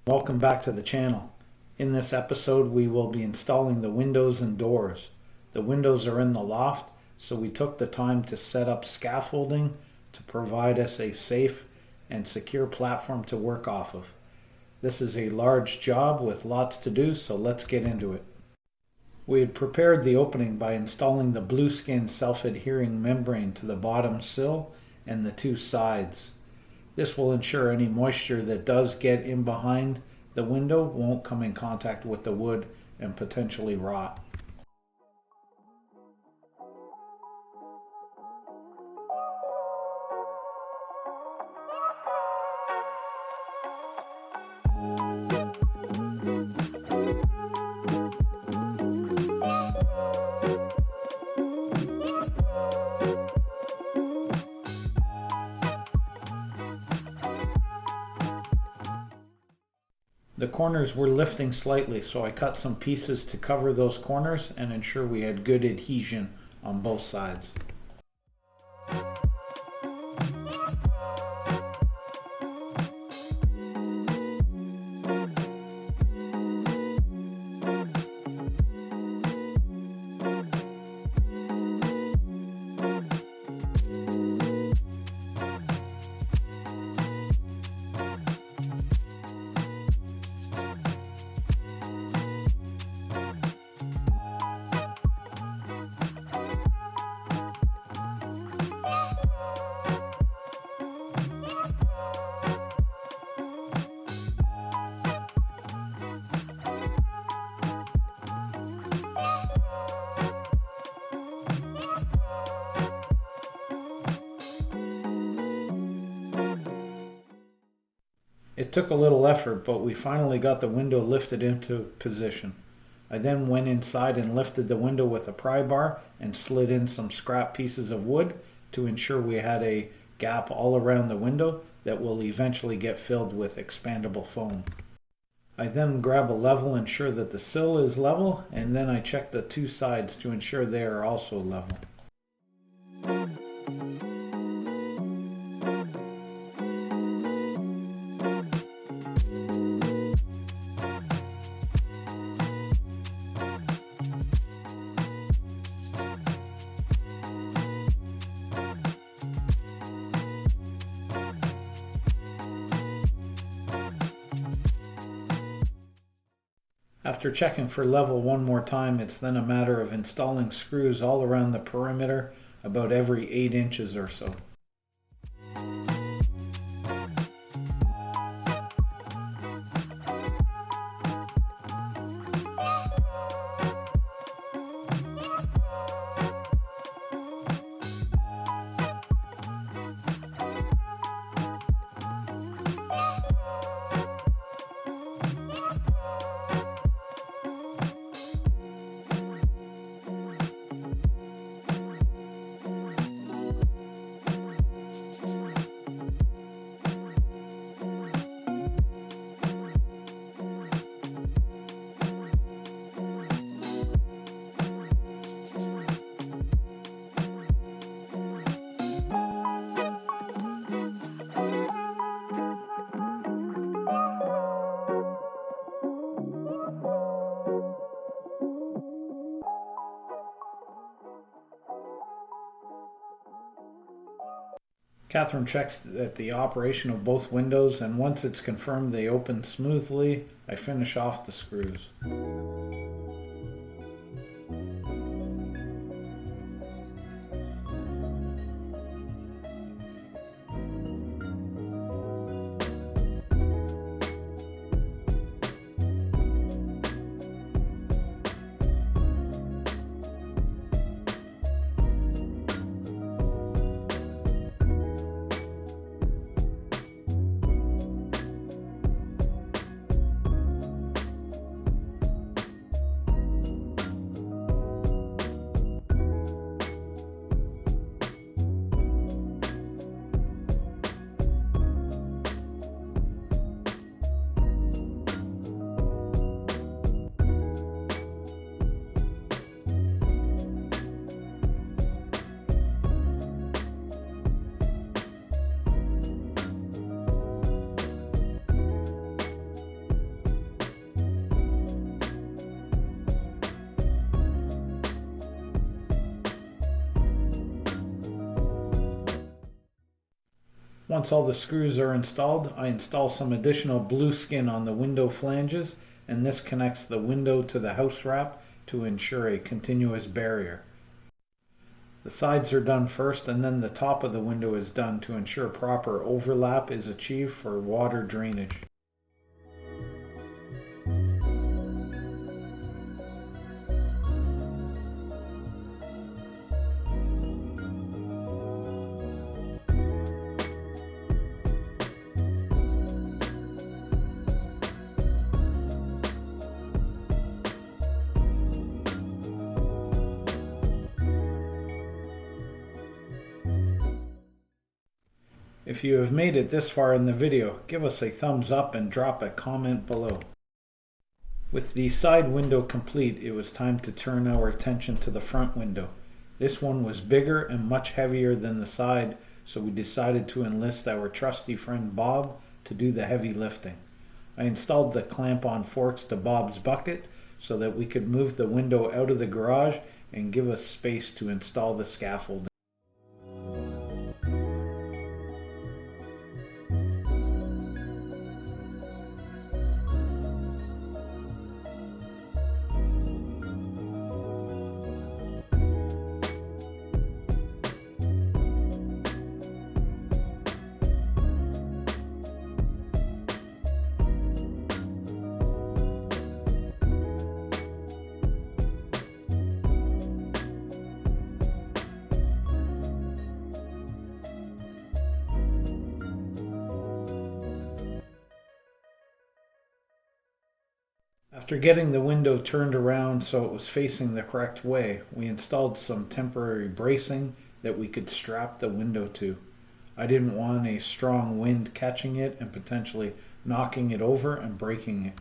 Welcome back to the channel. In this episode we will be installing the windows and doors. The windows are in the loft, so we took the time to set up scaffolding to provide us a safe and secure platform to work off of. This is a large job with lots to do, so let's get into it. We had prepared the opening by installing the blueskin self-adhering membrane to the bottom sill and the two sides. This will ensure any moisture that does get in behind the window won't come in contact with the wood and potentially rot. The corners were lifting slightly, so I cut some pieces to cover those corners and ensure we had good adhesion on both sides. It took a little effort, but we finally got the window lifted into position. I then went inside and lifted the window with a pry bar and slid in some scrap pieces of wood to ensure we had a gap all around the window that will eventually get filled with expandable foam. I then grab a level, ensure that the sill is level, and then I check the two sides to ensure they are also level. After checking for level one more time, it's then a matter of installing screws all around the perimeter about every 8 inches or so. Catherine checks at the operation of both windows, and once it's confirmed they open smoothly, I finish off the screws. Once all the screws are installed, I install some additional blue skin on the window flanges, and this connects the window to the house wrap to ensure a continuous barrier. The sides are done first, and then the top of the window is done to ensure proper overlap is achieved for water drainage. If you have made it this far in the video, give us a thumbs up and drop a comment below. With the side window complete, it was time to turn our attention to the front window. This one was bigger and much heavier than the side, so we decided to enlist our trusty friend Bob to do the heavy lifting. I installed the clamp-on forks to Bob's bucket so that we could move the window out of the garage and give us space to install the scaffolding. After getting the window turned around so it was facing the correct way, we installed some temporary bracing that we could strap the window to. I didn't want a strong wind catching it and potentially knocking it over and breaking it.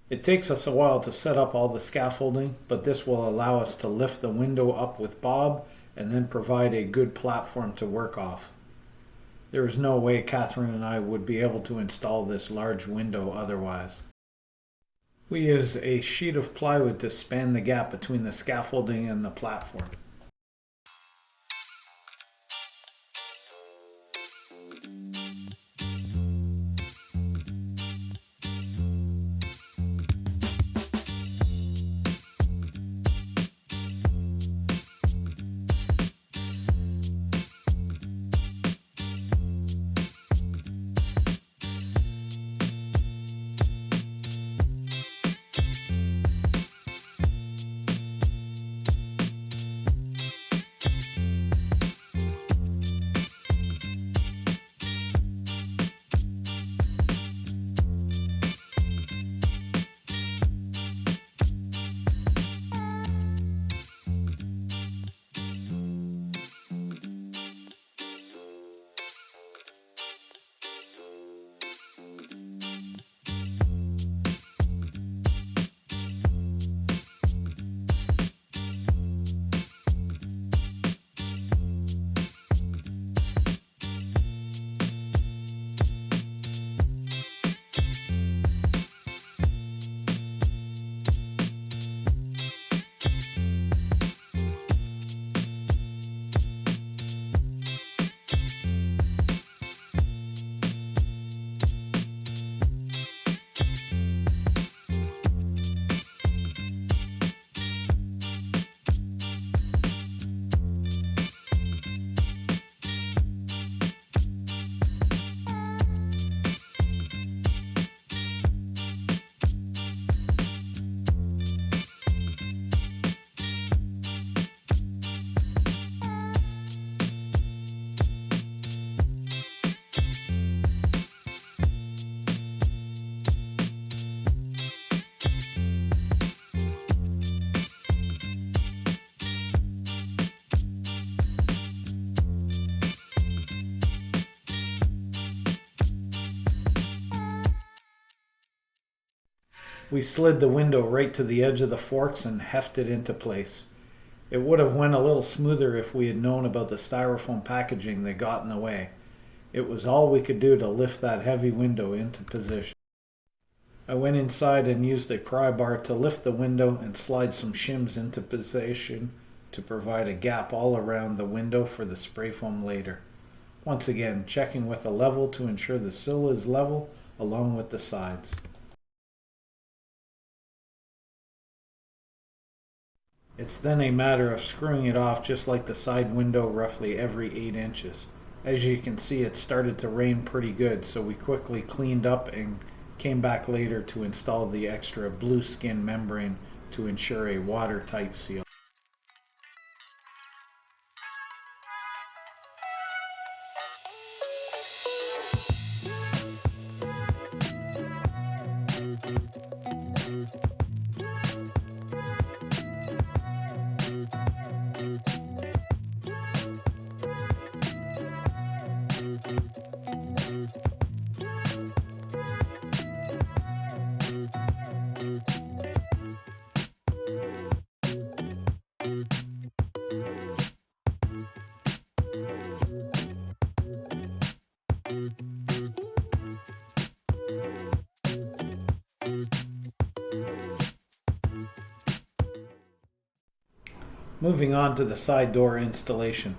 It takes us a while to set up all the scaffolding, but this will allow us to lift the window up with Bob and then provide a good platform to work off. There is no way Catherine and I would be able to install this large window otherwise. We use a sheet of plywood to span the gap between the scaffolding and the platform. We slid the window right to the edge of the forks and hefted into place. It would have went a little smoother if we had known about the styrofoam packaging that got in the way. It was all we could do to lift that heavy window into position. I went inside and used a pry bar to lift the window and slide some shims into position to provide a gap all around the window for the spray foam later. Once again, checking with a level to ensure the sill is level along with the sides. It's then a matter of screwing it off just like the side window roughly every 8 inches. As you can see, it started to rain pretty good, so we quickly cleaned up and came back later to install the extra blue skin membrane to ensure a watertight seal. Moving on to the side door installation.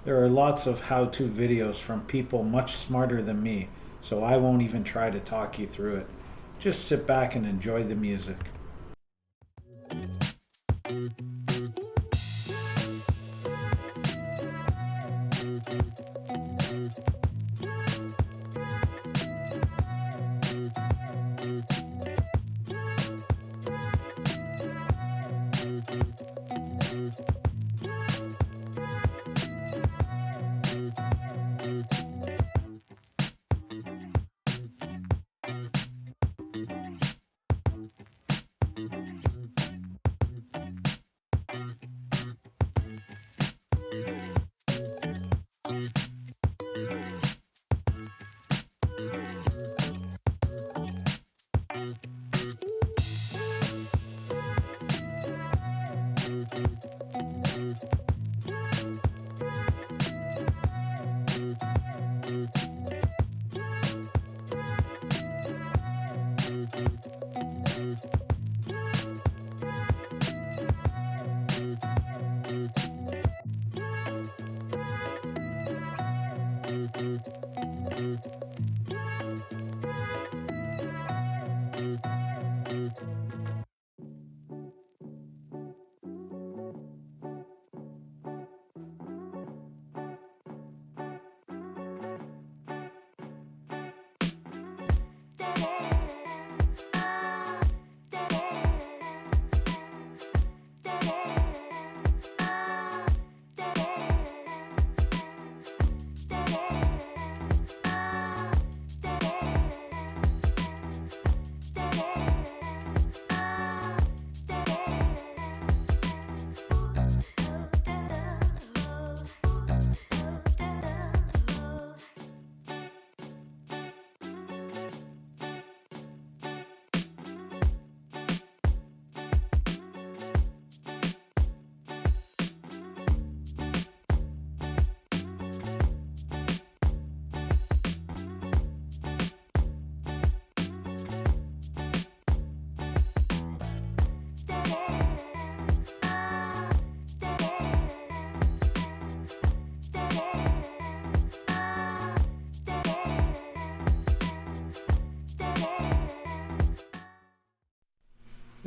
There are lots of how-to videos from people much smarter than me, so I won't even try to talk you through it. Just sit back and enjoy the music.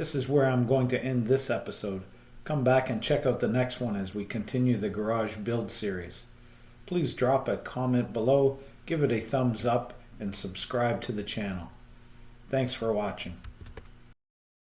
This is where I'm going to end this episode. Come back and check out the next one as we continue the garage build series. Please drop a comment below, give it a thumbs up, and subscribe to the channel. Thanks for watching.